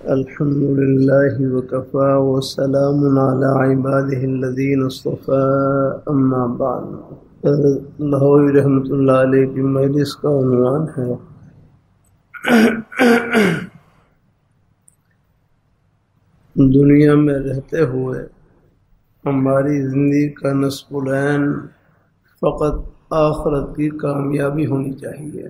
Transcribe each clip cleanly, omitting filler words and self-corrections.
الحمد لله وكفى وسلام على عباده الذين اصطفى اما بعد لاہوری رحمۃ اللہ علیہ کی مجلس کا عنوان ہے دنیا میں رہتے ہوئے ہماری زندگی کا نصب العین فقط آخرت کی کامیابی ہونی چاہیے۔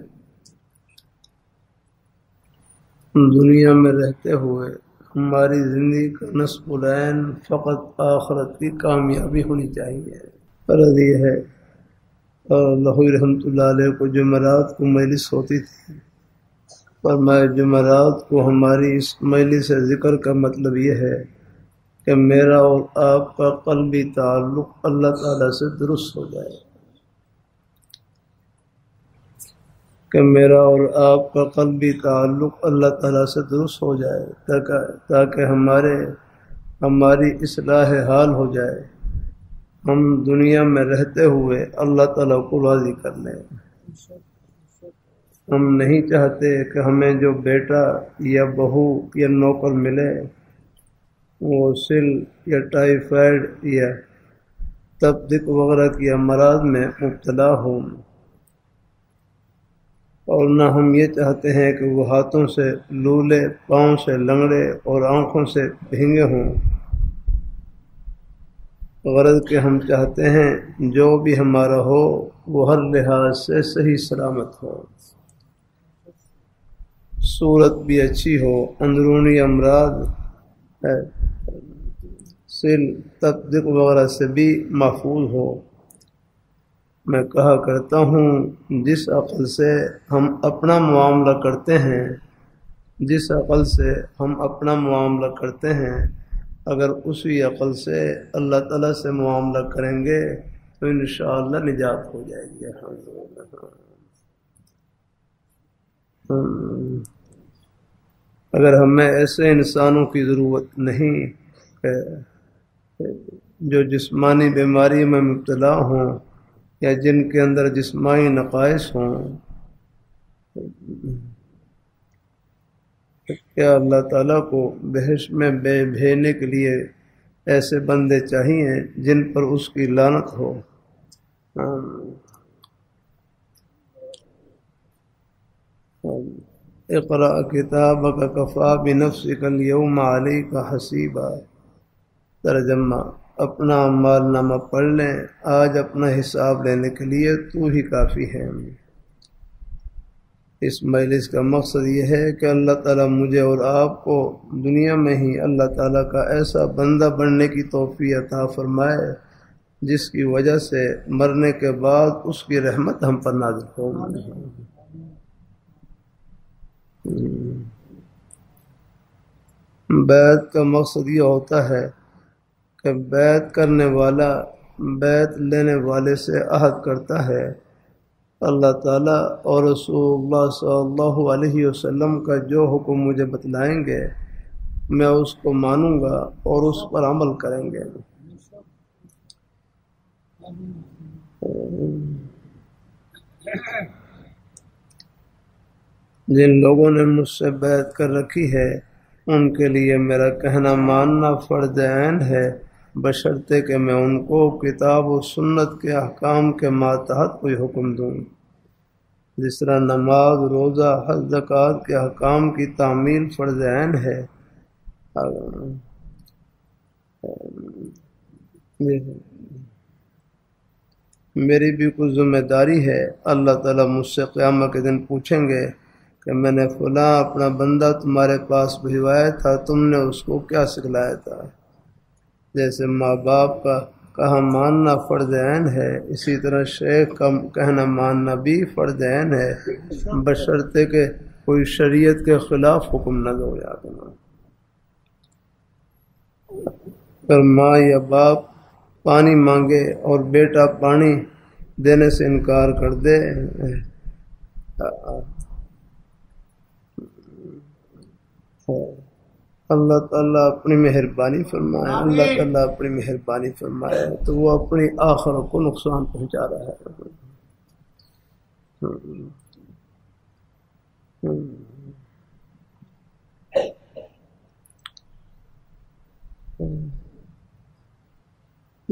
دنیا میں رہتے ہوئے ہماری زندگی کا نصب العین فقط آخرت کی کامیابی ہونی چاہیے۔ غرض یہ ہے، لاہوری رحمۃ اللہ علیہ کو جمعرات کو مجلس ہوتی تھی، فرمایا جمعرات کو ہماری اس مجلس ذکر کا مطلب یہ ہے کہ میرا اور آپ کا قلبی تعلق اللہ تعالیٰ سے درست ہو جائے، کہ میرا اور آپ کا قلبی تعلق اللہ تعالیٰ سے درست ہو جائے تاکہ ہماری اصلاح حال ہو جائے، ہم دنیا میں رہتے ہوئے اللہ تعالیٰ کو راضی کر لیں۔ ہم نہیں چاہتے کہ ہمیں جو بیٹا یا بہو یا نوکر ملے وہ سل یا ٹائیفائڈ یا تپدق وغیرہ کی امراض میں مبتلا ہوں، اور نہ ہم یہ چاہتے ہیں کہ وہ ہاتھوں سے لولے، پاؤں سے لنگڑے اور آنکھوں سے بھینگے ہوں۔ غرض کہ ہم چاہتے ہیں جو بھی ہمارا ہو وہ ہر لحاظ سے صحیح سلامت ہو، صورت بھی اچھی ہو، اندرونی امراض سل تپدق وغیرہ سے بھی محفوظ ہو۔ میں کہا کرتا ہوں، جس عقل سے ہم اپنا معاملہ کرتے ہیں، جس عقل سے ہم اپنا معاملہ کرتے ہیں، اگر اسی عقل سے اللہ تعالیٰ سے معاملہ کریں گے تو انشاءاللہ نجات ہو جائے گی۔ اگر ہمیں ایسے انسانوں کی ضرورت نہیں کہ جو جسمانی بیماری میں مبتلا ہوں یا جن کے اندر جسمانی نقائص ہوں، کیا اللہ تعالیٰ کو بحشت میں بھیجنے کے لیے ایسے بندے چاہیے جن پر اس کی لعنت ہو۔ اقرأ کتابک کفی بنفسک اليوم علیک حسیبا، ترجمہ، اپنا اعمال نامہ پڑھ لیں، آج اپنا حساب لینے کے لیے تو ہی کافی ہے۔ اس مجلس کا مقصد یہ ہے کہ اللہ تعالیٰ مجھے اور آپ کو دنیا میں ہی اللہ تعالیٰ کا ایسا بندہ بننے کی توفیق عطا فرمائے جس کی وجہ سے مرنے کے بعد اس کی رحمت ہم پر نازل ہو۔ بیعت کا مقصد یہ ہوتا ہے کہ بیعت کرنے والا بیعت لینے والے سے عہد کرتا ہے اللہ تعالیٰ اور رسول اللہ صلی اللہ علیہ وسلم کا جو حکم مجھے بتلائیں گے میں اس کو مانوں گا اور اس پر عمل کریں گے۔ جن لوگوں نے مجھ سے بیعت کر رکھی ہے ان کے لیے میرا کہنا ماننا فرض عین ہے، بشرطے کہ میں ان کو کتاب و سنت کے احکام کے ماتحت کوئی حکم دوں۔ جس طرح نماز، روزہ، حج، زکوٰۃ کے احکام کی تعمیل فرض عین ہے، میری بھی کچھ ذمہ داری ہے۔ اللہ تعالیٰ مجھ سے قیامت کے دن پوچھیں گے کہ میں نے فلاں اپنا بندہ تمہارے پاس بھجوایا تھا، تم نے اس کو کیا سکھلایا تھا؟ جیسے ماں باپ کا کہا ماننا فرض عین ہے، اسی طرح شیخ کا کہنا ماننا بھی فرض عین ہے، بشرطے کہ کوئی شریعت کے خلاف حکم نہ دو۔ یاد رکھنا، اگر ماں یا باپ پانی مانگے اور بیٹا پانی دینے سے انکار کر دے، اللہ تعالیٰ اپنی مہربانی فرمائے، اللہ تعالیٰ اپنی مہربانی فرمائے تو وہ اپنی آخرت کو نقصان پہنچا رہا ہے۔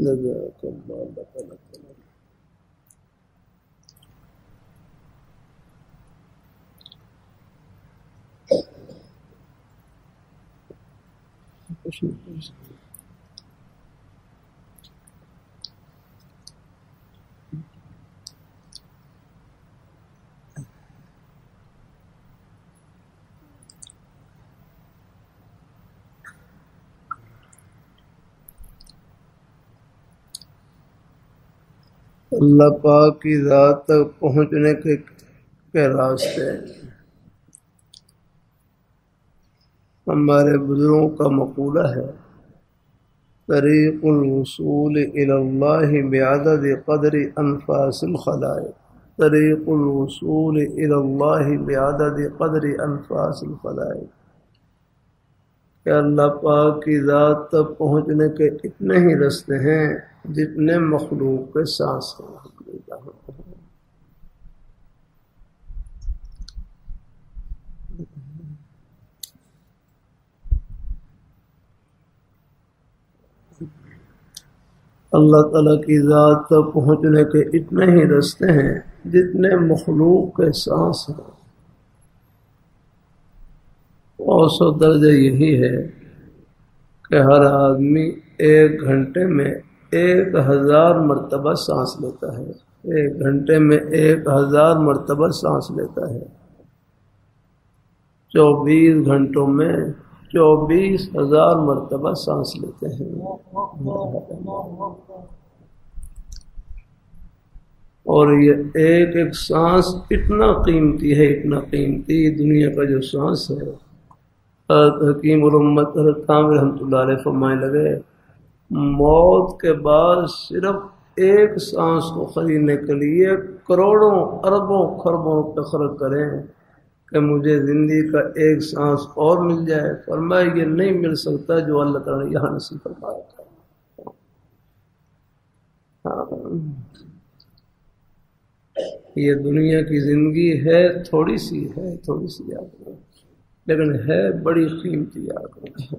جزاکم اللہ تعالیٰ اللہ پاک کی ذات تک پہنچنے کے راستے ہمارے بزرگوں کا مقولہ ہے طریق الوصول الی اللہ بعدد قدر انفاس الخلائق، طریق الوصول الی اللہ بعدد قدر انفاس الخلائق، کہ اللہ پاک کی ذات تک پہنچنے کے اتنے ہی راستے ہیں جتنے مخلوق کے سانس ہیں۔ اللہ تعالیٰ کی ذات تک پہنچنے کے اتنے ہی راستے ہیں جتنے مخلوق کے سانس ہیں۔ اوسط درجہ یہی ہے کہ ہر آدمی 1 گھنٹے میں 1000 مرتبہ سانس لیتا ہے، 1 گھنٹے میں 1000 مرتبہ سانس لیتا ہے، 24 گھنٹوں میں 24,000 مرتبہ سانس لیتے ہیں۔ اور یہ ایک ایک سانس اتنا قیمتی ہے، اتنا قیمتی، دنیا کا جو سانس ہے، حکیم الامت حضرت عامر رحمۃ اللہ علیہ فرمانے لگے موت کے بعد صرف ایک سانس کو خریدنے کے لیے کروڑوں اربوں خربوں پہ خرچ کریں کہ مجھے زندگی کا ایک سانس اور مل جائے۔ فرمایا یہ نہیں مل سکتا جو اللہ تعالیٰ نے یہاں نصیب فرمایا تھا۔ یہ دنیا کی زندگی ہے تھوڑی سی یاد کرو، لیکن ہے بڑی قیمتی یاد کرو۔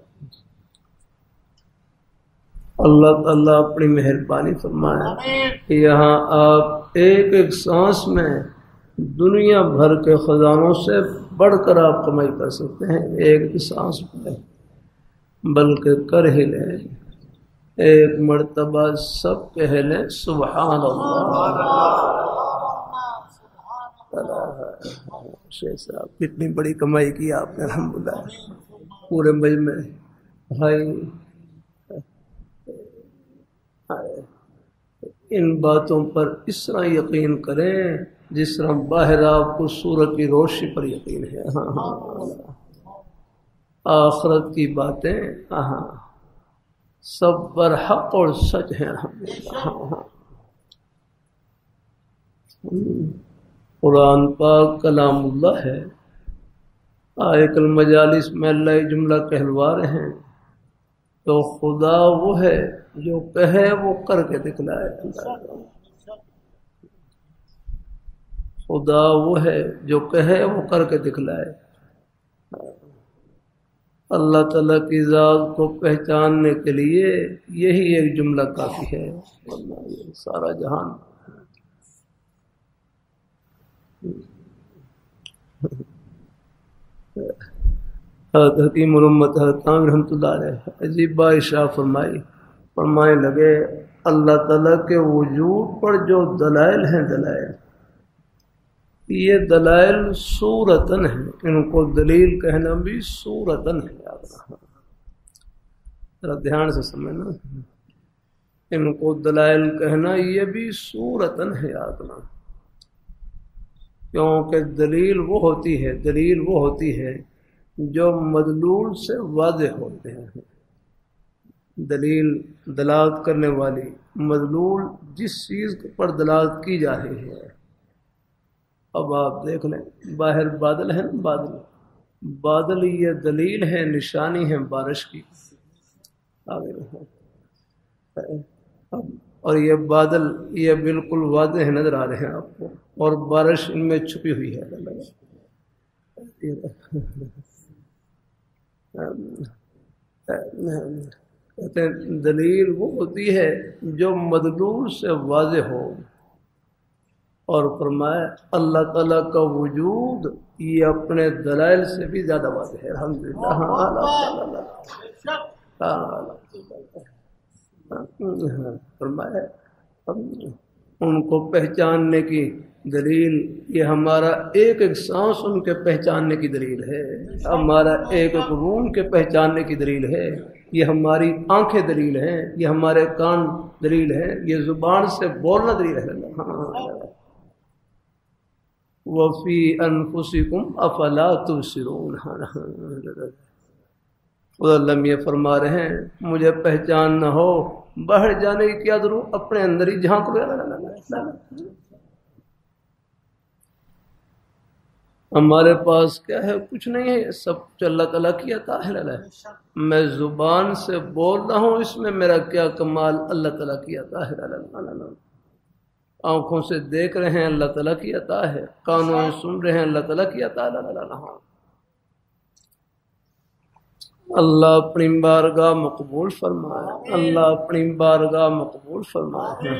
اللہ تعالیٰ اپنی مہربانی فرمائے کہ یہاں آپ ایک ایک سانس میں دنیا بھر کے خزانوں سے بڑھ کر آپ کمائی کر سکتے ہیں، ایک سانس میں، بلکہ کر ہی لیں، ایک مرتبہ سب کہہ لیں سبحان اللہ۔ شیخ صاحب کتنی بڑی کمائی کی آپ نے الحمدللہ، پورے مجمع بھائی ان باتوں پر اس طرح یقین کریں جس طرح باہر آپ کو سورج کی روشنی پر یقین ہے۔ آخرت کی باتیں سب پر حق اور سچ ہیں الحمدللہ۔ قرآن پاک کلام اللہ ہے، آیت المجالس میں اللہ ایک جملہ کہلوا رہے ہیں تو خدا وہ ہے جو کہے وہ کر کے دکھلائے، خدا وہ ہے جو کہے وہ کر کے دکھلائے۔ اللہ تعالیٰ کی ذات کو پہچاننے کے لیے یہی ایک جملہ کافی ہے، سارا جہان۔ حضرت حکیم الامت حضرت عامر رحمۃ اللہ علیہ عجیب بات فرمانے لگے اللہ تعالیٰ کے وجود پر جو دلائل ہیں، دلائل یہ دلائل صورتن ہیں، ان کو دلیل کہنا بھی صورتن ہے، یاد رکھنا، ذرا دھیان سے سمجھنا، ان کو دلائل کہنا یہ بھی صورتن ہے، یاد رکھنا، کیونکہ دلیل وہ ہوتی ہے جو مدلول سے واضح ہوتے ہیں، دلیل دلالت کرنے والی، مدلول جس چیز پر دلالت کی جا رہی ہے۔ اب آپ دیکھ لیں باہر بادل ہے نا، بادل یہ دلیل ہے، نشانی ہے بارش کی، اور یہ بادل یہ بالکل واضح نظر آ رہے ہیں آپ کو، اور بارش ان میں چھپی ہوئی ہے۔ کہتے ہیں دلیل وہ ہوتی ہے جو مدلول سے واضح ہو، اور فرمایا اللہ تعالیٰ کا وجود یہ اپنے دلائل سے بھی زیادہ واضح ہے۔ الحمدللہ فرمایا ان کو پہچاننے کی دلیل یہ ہمارا ایک ایک سانس ان کے پہچاننے کی دلیل ہے، ہمارا ایک ایک روم کے پہچاننے کی دلیل ہے، یہ ہماری آنکھیں دلیل ہیں، یہ ہمارے کان دلیل ہیں، یہ زبان سے بولنا دلیل ہے۔ وفی انفسکم افلا تبصرون، اللہ یہ فرما رہے ہیں مجھے پہچان نہ ہو باہر جانے کی کیا ضرورت، اپنے اندر ہی جھانک لو۔ ہمارے پاس کیا ہے؟ کچھ نہیں ہے، سب کچھ اللہ تعالیٰ کی عطا ہے۔ میں زبان سے بول رہا ہوں، اس میں میرا کیا کمال، اللہ تعالیٰ کی عطا ہے۔ آنکھوں سے دیکھ رہے ہیں، اللہ تعالیٰ کی عطا ہے، کانوں سے سن رہے ہیں، اللہ تعالیٰ کی عطا ہے۔ اللہ اپنی بارگاہ مقبول فرمائے، اللہ اپنی بارگاہ مقبول فرمائے۔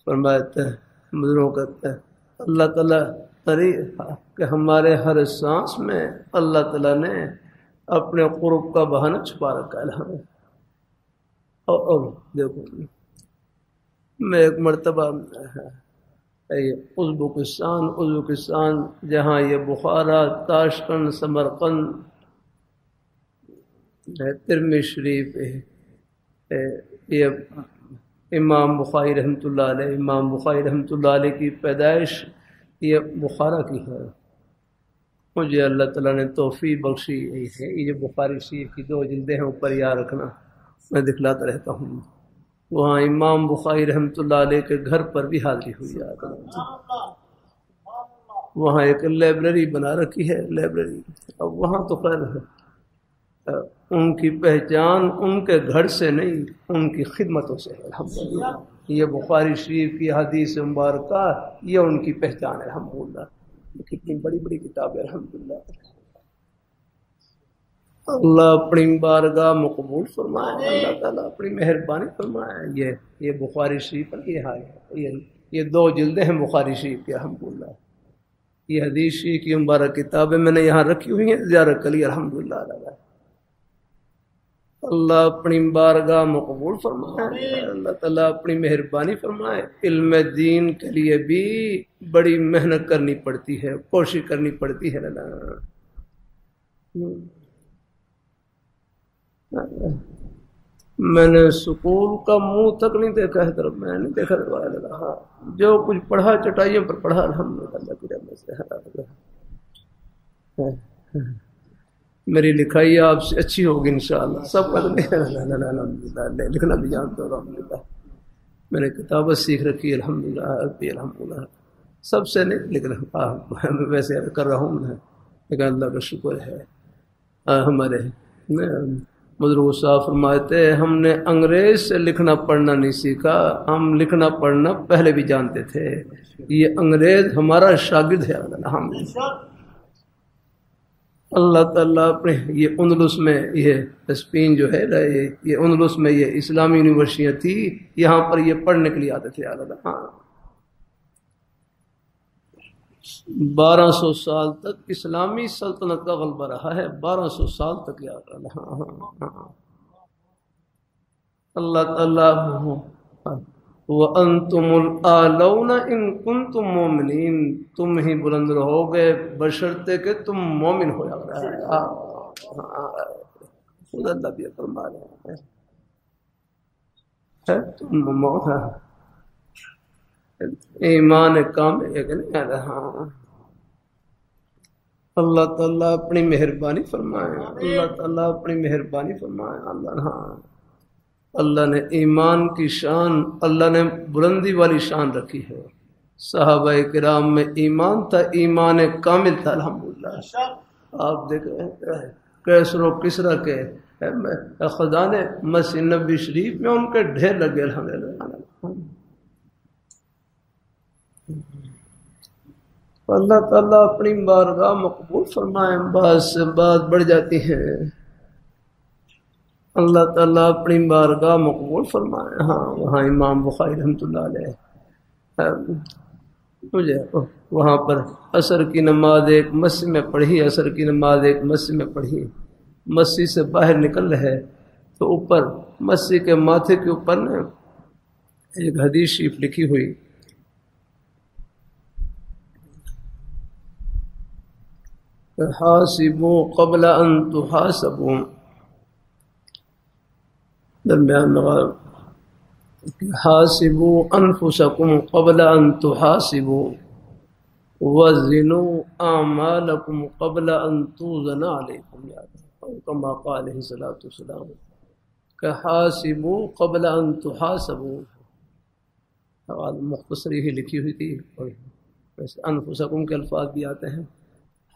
فرماتے ہیں بزرگوں کہتے ہیں اللہ تعالیٰ کہ ہمارے ہر سانس میں اللہ تعالیٰ نے اپنے قرب کا بہانہ چھپا رکھا ہے۔ اور دیکھو میں ایک مرتبہ ازبکستان جہاں یہ بخارا، تاشقند، سمرقند، ترمذی شریف، یہ امام بخاری رحمۃ اللہ علیہ کی پیدائش یہ بخارا کی ہے۔ مجھے اللہ تعالیٰ نے توفیق بخشی ہے، یہ جو بخاری شریف کی 2 جلدیں ہیں اوپر یاد رکھنا، میں دکھلاتا رہتا ہوں۔ وہاں امام بخاری رحمۃ اللہ علیہ کے گھر پر بھی حاضری ہوئی ہے۔ وہاں ایک لائبریری بنا رکھی ہے، لائبریری۔ اب وہاں تو خیر ہے، ان کی پہچان ان کے گھر سے نہیں، ان کی خدمتوں سے ہے۔ الحمدللہ یہ بخاری شریف کی حدیث مبارکہ یہ ان کی پہچان ہے۔ الحمدللہ کتنی بڑی بڑی کتاب ہے۔ الحمدللہ اللہ اپنی بارگاہ مقبول فرمائے، اللہ تعالیٰ اپنی مہربانی فرمائے۔ یہ بخاری شریف پر یہ 2 جلدیں ہیں بخاری شریف کے۔ الحمدللہ یہ حدیث شریف کی مبارک کتابیں میں نے یہاں رکھی ہوئی ہیں زیارت کے لیے۔ الحمدللہ اللہ اپنی بارگاہ مقبول فرمائے، اللہ تعالیٰ اپنی مہربانی فرمائے۔ علم دین کے لیے بھی بڑی محنت کرنی پڑتی ہے، کوشش کرنی پڑتی ہے۔ میں نے سکول کا منہ تک نہیں دیکھا ہے، طرف میں نہیں دیکھا، جو کچھ پڑھا چٹائیوں پر پڑھا۔ الحمدللہ کی رحمت سے میری لکھائی آپ سے اچھی ہوگی انشاءاللہ، سب کا الحمدللہ لکھنا بھی جانتا ہوں۔ الحمدللہ میں نے کتابت سیکھ رکھی ہے، الحمدللہ عربی، الحمدللہ سب سے نہیں لکھ رہا، ویسے کر رہا ہوں میں، لیکن اللہ کا شکر ہے۔ ہمارے بزرگ صاحب فرماتے ہیں ہم نے انگریز سے لکھنا پڑھنا نہیں سیکھا، ہم لکھنا پڑھنا پہلے بھی جانتے تھے۔ یہ انگریز ہمارا شاگرد ہے۔ الحمدللہ اللہ تعالیٰ اپنے یہ اندلس میں، یہ اسپین جو ہے یہ اندلس میں یہ اسلامی یونیورسٹیاں تھی، یہاں پر یہ پڑھنے کے لیے آتے تھے۔ 1200 سال تک اسلامی سلطنت کا غلبہ رہا ہے، 1200 سال تک یاد رہا۔ اللہ تعالیٰ وَأَنْتُمُ الْأَعْلَوْنَ إِن كُنتُم مُؤْمِنِينَ، تم ہی بلند رہو گے بشرطے کہ تم مومن ہو جاؤ۔ خود اللہ بھی فرما رہے ہیں تم ایمان کامل ایک نہیں آ رہا۔ اللہ تعالیٰ اپنی مہربانی فرمائے، اللہ تعالیٰ اپنی مہربانی فرمائے۔ اللہ نے ایمان کی شان، اللہ نے بلندی والی شان رکھی ہے۔ صحابہ کرام میں ایمان تھا، ایمان کامل تھا۔ الحمدللہ آپ دیکھ رہے ہیں کیسر و کسرا کے خزانے مسجد نبوی شریف میں ان کے ڈھیر لگے۔ الحمدللہ اللہ تعالیٰ اپنی بارگاہ مقبول فرمائے۔ بعض سے بات بڑھ جاتی ہے، اللہ تعالیٰ اپنی بارگاہ مقبول فرمائے. ہاں وہاں امام بخاری رحمۃ اللہ علیہ مجھے وہاں پر عصر کی نماز ایک مسجد میں پڑھی، عصر کی نماز ایک مسجد میں پڑھی. مسجد سے باہر نکل رہے تو اوپر مسجد کے ماتھے کے اوپر نا ایک حدیث شریف لکھی ہوئی، حاسبوا قبل ان تحاسبوا، درمیان حاسبوا انفسکم قبل ان تحاسبوا وزنوا اعمالکم قبل ان توزن علیکم، کما قال علیہ الصلوۃ والسلام کہ حاسبوا قبل ان تحاسبوا. مختصر ہی لکھی ہوئی تھی اور انفسکم کے الفاظ بھی آتے ہیں.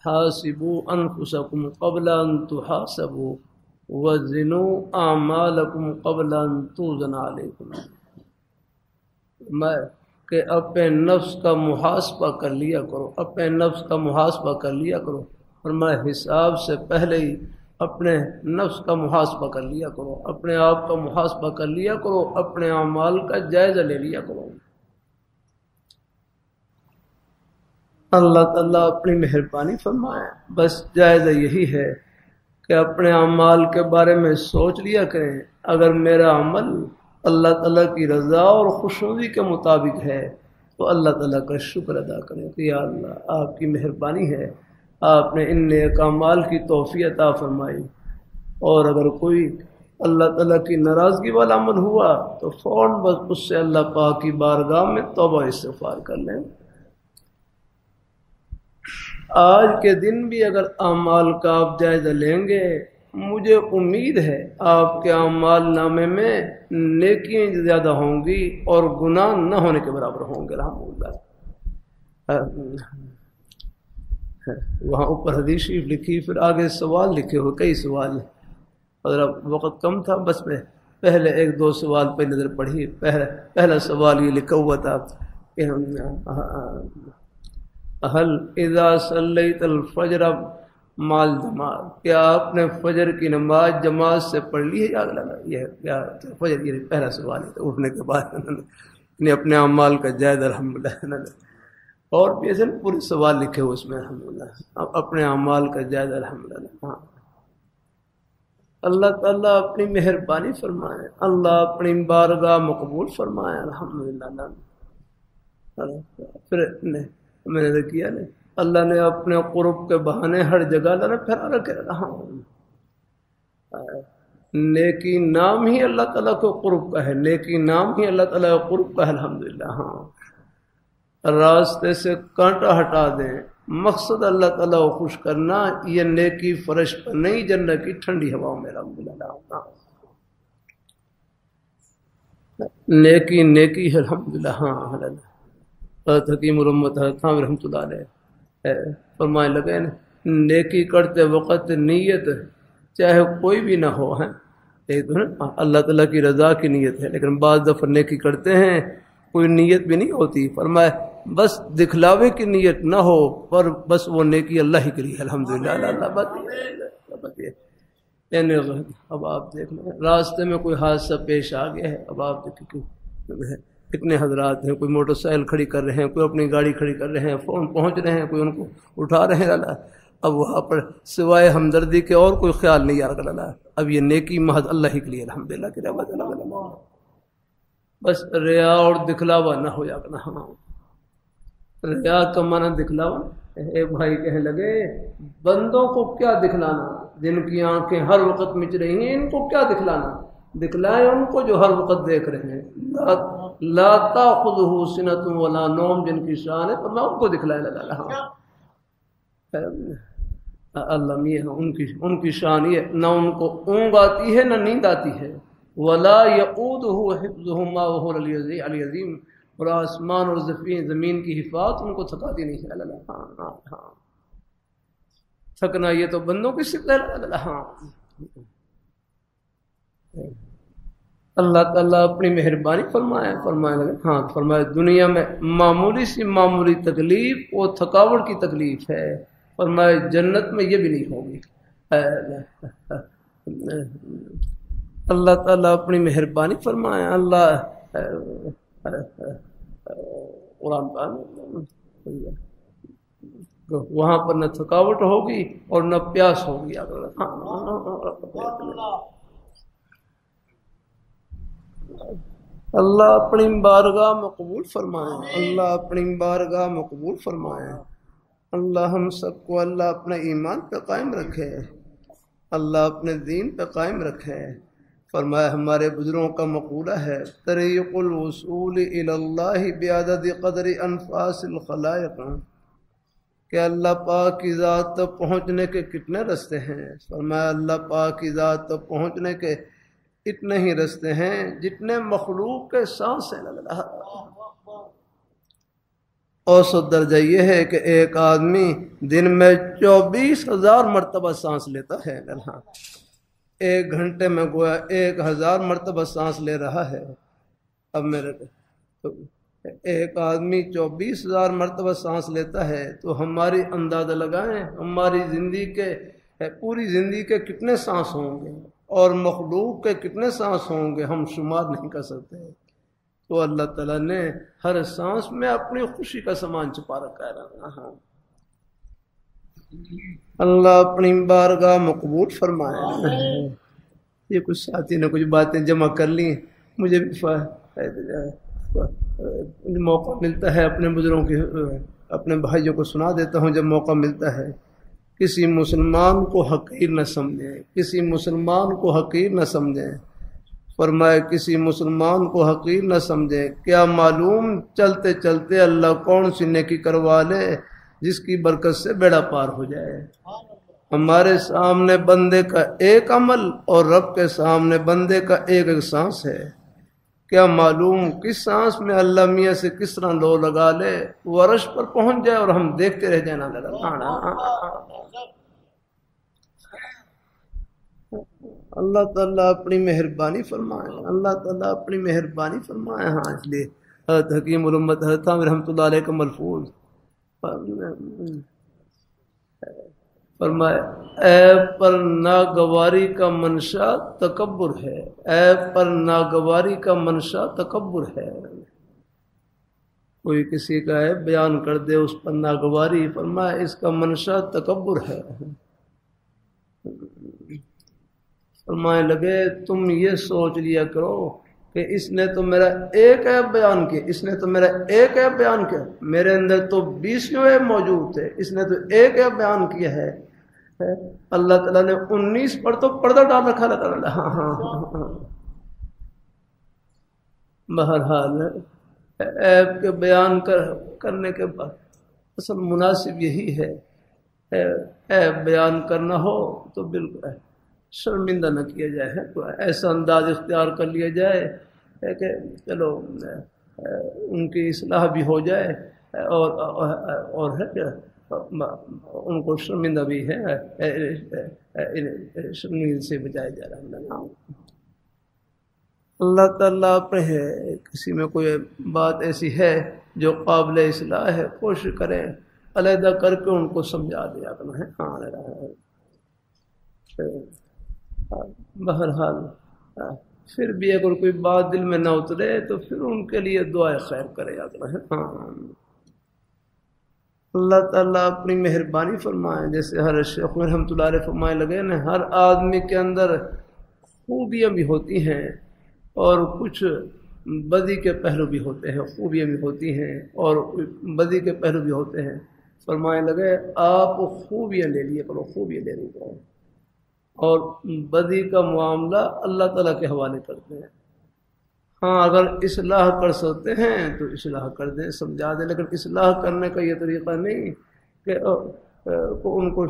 حاسبوا انفسکم قبل ان تحاسبوا وزنوا اعمالکم قبل ان توزن علیکم، میں کہ اپنے نفس کا محاسبہ کر لیا کرو، اپنے نفس کا محاسبہ کر لیا کرو، اور میں حساب سے پہلے ہی اپنے نفس کا محاسبہ کر لیا کرو، اپنے آپ کا محاسبہ کر لیا کرو، اپنے اعمال کا جائزہ لے لیا کرو. اللہ تعالیٰ اپنی مہربانی فرمائے. بس جائزہ یہی ہے کہ اپنے اعمال کے بارے میں سوچ لیا کریں، اگر میرا عمل اللہ تعالیٰ کی رضا اور خوشنودی کے مطابق ہے تو اللہ تعالیٰ کا شکر ادا کریں کہ یا اللہ آپ کی مہربانی ہے، آپ نے ان نیک اعمال کی توفیق عطا فرمائی. اور اگر کوئی اللہ تعالیٰ کی ناراضگی والا عمل ہوا تو فوراً بس اس سے اللہ پاک کی بارگاہ میں توبہ استغفار کر لیں. آج کے دن بھی اگر اعمال کا آپ جائزہ لیں گے، مجھے امید ہے آپ کے اعمال نامے میں نیکیاں زیادہ ہوں گی اور گناہ نہ ہونے کے برابر ہوں گے الحمدللہ. وہاں اوپر حدیث شریف لکھی، پھر آگے سوال لکھے ہوئے، کئی سوال. اگر وقت کم تھا بس میں پہلے ایک دو سوال پہ نظر پڑھی. پہلا سوال یہ لکھا ہوا تھا کہ هل اذا صلیت الفجر مع الجماعت، کیا آپ نے فجر کی نماز جماعت سے پڑھ لی ہے؟ یہ کیا فجر، یہ پہلا سوال ہے اٹھنے کے بعد نے اپنے اعمال کا جائزہ الحمدللہ. اور بھی ایسے پورے سوال لکھے ہوئے اس میں الحمدللہ، اپنے اعمال کا جائزہ الحمدللہ. ہاں اللہ تعالیٰ اپنی مہربانی فرمائے، اللہ اپنی بارگاہ مقبول فرمائے الحمدللہ. پھر میں نے کیا نہیں، اللہ نے اپنے قرب کے بہانے ہر جگہ پھیلا رکھے. ہاں نیکی نام ہی اللہ تعالیٰ کو قرب کا ہے، نیکی نام ہی اللہ تعالیٰ کو قرب کا ہے الحمدللہ. ہاں راستے سے کانٹا ہٹا دیں، مقصد اللہ تعالیٰ کو خوش کرنا، یہ نیکی فرش پر نہیں، جنت کی ٹھنڈی ہواؤں میں الحمدللہ. نیکی نیکی ہے الحمدللہ. ہاں حکیم الامت حضرت رحمۃ اللہ علیہ فرمائے لگے نیکی کرتے وقت نیت چاہے کوئی بھی نہ ہو ہے، اللہ تعالیٰ کی رضا کی نیت ہے، لیکن بعض دفعہ نیکی کرتے ہیں کوئی نیت بھی نہیں ہوتی. فرمائے بس دکھلاوے کی نیت نہ ہو، پر بس وہ نیکی اللہ ہی کے لیے الحمدللہ. اللہ یعنی اب آپ دیکھ لیں راستے میں کوئی حادثہ پیش آ گیا ہے، اب آپ دیکھیں کتنے حضرات ہیں، کوئی موٹر سائیکل کھڑی کر رہے ہیں، کوئی اپنی گاڑی کھڑی کر رہے ہیں، فون پہنچ رہے ہیں، کوئی ان کو اٹھا رہے ہیں. اب وہاں پر سوائے ہمدردی کے اور کوئی خیال نہیں آ رہا. اب یہ نیکی محض اللہ ہی کے لیے الحمدللہ کی رحمت اللہ. بس ریا اور دکھلاوا نہ ہو جا کرنا. ہاں ریا کا معنی دکھلاوا. ایک بھائی کہنے لگے بندوں کو کیا دکھلانا، جن کی آنکھیں ہر وقت مچ رہی ہیں، ان کو کیا دکھلانا، دکھلائیں ان کو جو ہر وقت دیکھ رہے ہیں. لا تاخذہ سنۃ ولا نوم، جن کی شان ہے، پر میں ان کو دکھلائے لگا. ہاں اللہ یہ ان کی شان یہ نہ ان کو اونگ آتی ہے نہ نیند آتی ہے. ولا یعودہ حفظہما وہو العلی العظیم، اور آسمان اور زمین کی حفاظت ان کو تھکاتی نہیں ہے. ہاں تھکنا یہ تو بندوں کی صفت ہے. ہاں اللہ تعالیٰ اپنی مہربانی فرمائے لگے. ہاں فرمائے دنیا میں معمولی سی معمولی تکلیف وہ تھکاوٹ کی تکلیف ہے، فرمائے جنت میں یہ بھی نہیں ہوگی. اللہ تعالیٰ اپنی مہربانی فرمائے. اللہ قرآن وہاں پر نہ تھکاوٹ ہوگی اور نہ پیاس ہوگی. اللہ اپنی بارگاہ میں قبول فرمائے. اللہ اپنی بارگاہ میں قبول فرمائے. اللہ ہم سب کو اللہ اپنے ایمان پہ قائم رکھے. اللہ اپنے دین پہ قائم رکھے. فرمایا ہمارے بزرگوں کا مقولہ ہے طریق الوصول الی اللہ بعدد قدر انفاس الخلائق، کہ اللہ پاک کی ذات تک پہنچنے کے کتنے رستے ہیں. فرمایا اللہ پاک کی ذات تک پہنچنے کے اتنے ہی رستے ہیں جتنے مخلوق کے سانس ہیں. اوسط درجہ یہ ہے کہ ایک آدمی دن میں 24,000 مرتبہ سانس لیتا ہے. ایک گھنٹے میں گویا 1,000 مرتبہ سانس لے رہا ہے. اب میرے ایک آدمی 24,000 مرتبہ سانس لیتا ہے تو ہماری اندازہ لگائیں ہماری زندگی کے پوری زندگی کے کتنے سانس ہوں گے اور مخلوق کے کتنے سانس ہوں گے، ہم شمار نہیں کر سکتے. تو اللہ تعالیٰ نے ہر سانس میں اپنی خوشی کا سامان چھپا رکھا ہے. اللہ اپنی بارگاہ میں قبول فرمائے. یہ کچھ ساتھی نے کچھ باتیں جمع کر لی، مجھے بھی موقع ملتا ہے اپنے بزرگوں کے اپنے بھائیوں کو سنا دیتا ہوں جب موقع ملتا ہے. کسی مسلمان کو حقیر نہ سمجھیں، کسی مسلمان کو حقیر نہ سمجھیں. فرمائے کسی مسلمان کو حقیر نہ سمجھیں، کیا معلوم چلتے چلتے اللہ کون سی نیکی کروا لے جس کی برکت سے بیڑا پار ہو جائے. ہمارے سامنے بندے کا ایک عمل اور رب کے سامنے بندے کا ایک ایک سانس ہے. کیا معلوم کس سانس میں اللہ میاں سے کس طرح لو لگا لے، وہ عرش پر پہنچ جائے اور ہم دیکھتے رہ جائیں. اللہ تعالیٰ اپنی مہربانی فرمائے. اللہ تعالیٰ اپنی مہربانی فرمائے. ہاں اس لیے حضرت حکیم الامت حضرت عامر رحمۃ اللہ علیہ کا ملفوظ فرمائے عیب پر ناگواری کا منشا تکبر ہے. عیب پر ناگواری کا منشا تکبر ہے. کوئی کسی کا عیب بیان کر دے اس پر ناگواری، فرمائے اس کا منشا تکبر ہے. فرمائے لگے تم یہ سوچ لیا کرو کہ اس نے تو میرا ایک عیب بیان کیا، اس نے تو میرا ایک عیب بیان کیا، میرے اندر تو 20 عیب موجود تھے، اس نے تو ایک عیب بیان کیا ہے. اللہ تعالیٰ نے 19 پر تو پردہ ڈال رکھا. اللہ تعالیٰ بہرحال عیب کے بیان کرنے کے بعد اصل مناسب یہی ہے، عیب بیان کرنا ہو تو بالکل شرمندہ نہ کیا جائے. ایسا انداز اختیار کر لیا جائے کہ چلو ان کی اصلاح بھی ہو جائے اور ہے کہ ان کو شرمندہ بھی ہے شرمندگی سے بچایا جا رہا ہے. اللہ تعالیٰ اپنے ہے کسی میں کوئی بات ایسی ہے جو قابل اصلاح ہے، کوشش کریں علیحدہ کر کے ان کو سمجھا دیا کرنا ہے. بہرحال پھر بھی اگر کوئی بات دل میں نہ اترے تو پھر ان کے لیے دعائے خیر کرے. اللہ تعالیٰ اپنی مہربانی فرمائے. جیسے ہر شیخ رحمۃ اللہ علیہ فرمائے لگے نا، ہر آدمی کے اندر خوبیاں بھی ہوتی ہیں اور کچھ بدی کے پہلو بھی ہوتے ہیں. خوبیاں بھی ہوتی ہیں اور بدی کے پہلو بھی ہوتے ہیں. فرمائے لگے آپ خوبیاں لے لیے کرو، خوبیاں لے لیے کرو اور بدی کا معاملہ اللہ تعالیٰ کے حوالے کرتے ہیں. ہاں اگر اصلاح کر سکتے ہیں تو اصلاح کر دیں، سمجھا دیں، لیکن اصلاح کرنے کا یہ طریقہ نہیں کہ ان کو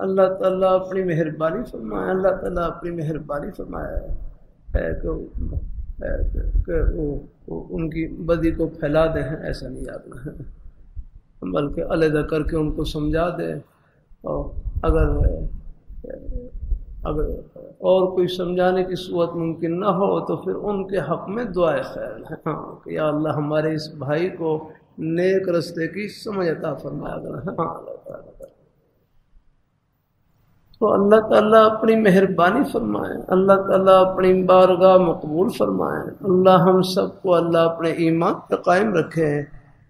اللہ تعالیٰ اپنی مہربانی فرمائے. اللہ تعالیٰ اپنی مہربانی فرمایا ہے کہ ان کی بدی کو پھیلا دیں، ایسا نہیں آنا ہے، بلکہ علیحدہ کر کے ان کو سمجھا دیں. اور اگر اور کوئی سمجھانے کی صورت ممکن نہ ہو تو پھر ان کے حق میں دعائے خیر ہے. ہاں کہ یا اللہ ہمارے اس بھائی کو نیک رستے کی سمجھ عطا فرمایا. ہاں تو اللہ تعالیٰ اپنی مہربانی فرمائے، اللہ تعالیٰ اپنی بارگاہ مقبول فرمائے، اللہ ہم سب کو اللہ اپنے ایمان پہ قائم رکھے،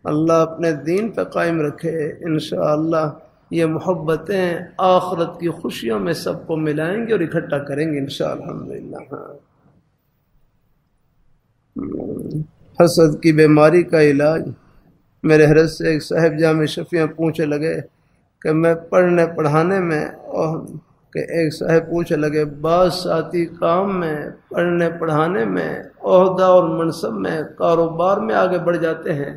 اللہ اپنے دین پہ قائم رکھے۔ انشاءاللہ یہ محبتیں آخرت کی خوشیوں میں سب کو ملائیں گے اور اکٹھا کریں گے انشاءاللہ۔ الحمدللہ۔ حسد کی بیماری کا علاج۔ میرے حضرت سے ایک صاحب جامع شفیع پوچھنے لگے کہ میں پڑھنے پڑھانے میں، کہ ایک صاحب پوچھنے لگے بعض ساتھی کام میں، پڑھنے پڑھانے میں، عہدہ اور منصب میں، کاروبار میں آگے بڑھ جاتے ہیں،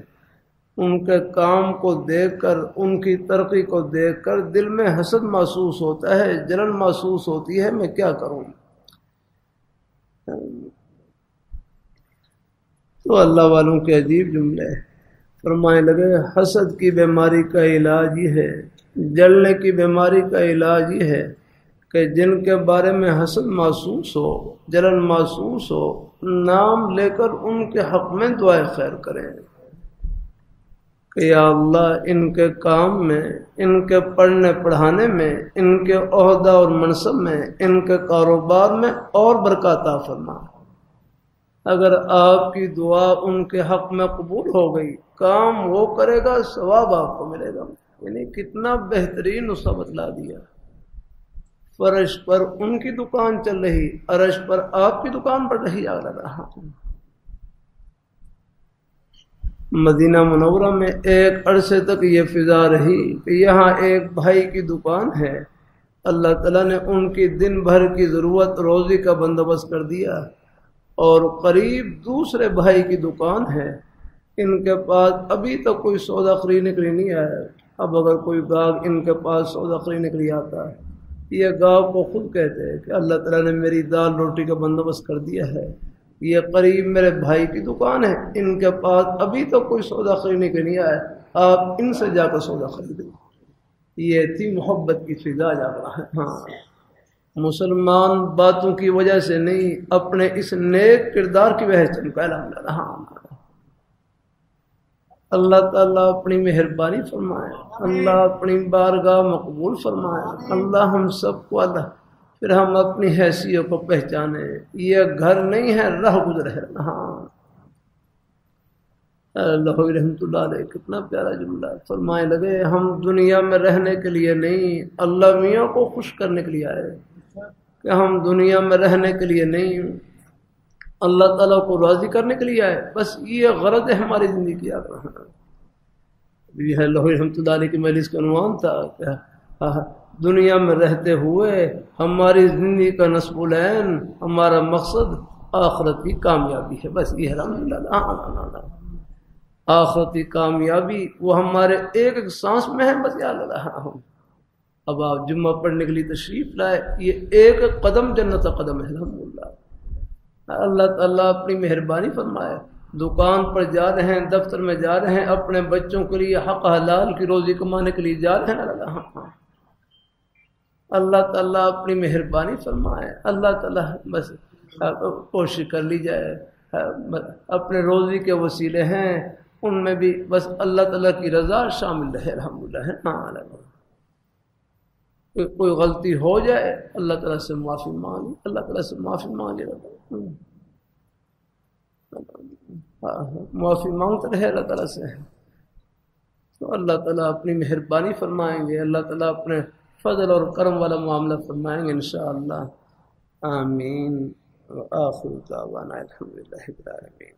ان کے کام کو دیکھ کر، ان کی ترقی کو دیکھ کر دل میں حسد محسوس ہوتا ہے، جلن محسوس ہوتی ہے، میں کیا کروں؟ تو اللہ والوں کے عجیب جملے فرمائے لگے حسد کی بیماری کا علاج یہ ہے، جلنے کی بیماری کا علاج یہ ہے کہ جن کے بارے میں حسد محسوس ہو، جلن محسوس ہو، نام لے کر ان کے حق میں دعائے خیر کریں کہ یا اللہ ان کے کام میں، ان کے پڑھنے پڑھانے میں، ان کے عہدہ اور منصب میں، ان کے کاروبار میں اور برکات عطا فرما۔ اگر آپ کی دعا ان کے حق میں قبول ہو گئی، کام وہ کرے گا، ثواب آپ کو ملے گا۔ یعنی کتنا بہترین نسخہ بتلا دیا۔ فرش پر ان کی دکان چل رہی، عرش پر آپ کی دکان بڑھ رہی۔ رہا مدینہ منورہ میں ایک عرصے تک یہ فضا رہی کہ یہاں ایک بھائی کی دکان ہے، اللہ تعالیٰ نے ان کی دن بھر کی ضرورت روزی کا بندوبست کر دیا، اور قریب دوسرے بھائی کی دکان ہے، ان کے پاس ابھی تک کوئی سودا خریدنے کے لیے نہیں آیا۔ اب اگر کوئی گاہک ان کے پاس سودا خریدنے کے لیے آتا ہے، یہ گاہک کو خود کہتے ہیں کہ اللہ تعالیٰ نے میری دال روٹی کا بندوبست کر دیا ہے، یہ قریب میرے بھائی کی دکان ہے، ان کے پاس ابھی تک کوئی سودا خریدنے کے لیے نہیں آیا، آپ ان سے جا کر سودا خریدیں۔ یہ تھی محبت کی فضا جا رہا ہے۔ ہاں، مسلمان باتوں کی وجہ سے نہیں، اپنے اس نیک کردار کی وجہ سے الحمدللہ۔ اللہ تعالیٰ اپنی مہربانی فرمائے، اللہ اپنی بارگاہ مقبول فرمائے، اللہ ہم سب کو اللہ، پھر ہم اپنی حیثیت کو پہچانے، یہ گھر نہیں ہے، راہ گزر ہے۔ اللہ رحمۃ اللہ علیہ کتنا پیارا جملہ فرمائے لگے ہم دنیا میں رہنے کے لیے نہیں، اللہ میاں کو خوش کرنے کے لیے آئے، کہ ہم دنیا میں رہنے کے لیے نہیں، اللہ تعالیٰ کو راضی کرنے کے لیے آئے، بس یہ غرض ہے ہماری زندگی کی۔ یہ ہے اللہ رحمۃ اللہ علیہ کی مجلس کا عنوان تھا کہ دنیا میں رہتے ہوئے ہماری زندگی کا نصب العین، ہمارا مقصد آخرت کی کامیابی ہے، بس یہ الحمدللہ۔ آخرت کی کامیابی وہ ہمارے ایک ایک سانس میں ہے، بس یا اللہ۔ اب آپ جمعہ پڑھنے کے لیے تشریف لائے، یہ ایک قدم جنت کا قدم ہے الحمدللہ۔ اللہ تعالیٰ اپنی مہربانی فرمائے، دکان پر جا رہے ہیں، دفتر میں جا رہے ہیں، اپنے بچوں کے لیے حق حلال کی روزی کمانے کے لیے جا رہے ہیں، اللہ تعالیٰ اپنی مہربانی فرمائے، اللہ تعالیٰ بس کوشش کر لی جائے، اپنے روزی کے وسیلے ہیں ان میں بھی بس اللہ تعالیٰ کی رضا شامل رہے الحمدللہ۔ کوئی غلطی ہو جائے اللہ تعالیٰ سے معافی مانگی، اللہ تعالیٰ سے معافی مانگے، معافی مانگتے رہے اللہ تعالیٰ سے، تو اللہ تعالیٰ اپنی مہربانی فرمائیں گے، اللہ تعالیٰ اپنے فضل اور کرم والا معاملہ فرمائیں گے انشاءاللہ۔ آمین۔ وآخر دعوانا الحمدللہ رب العالمین۔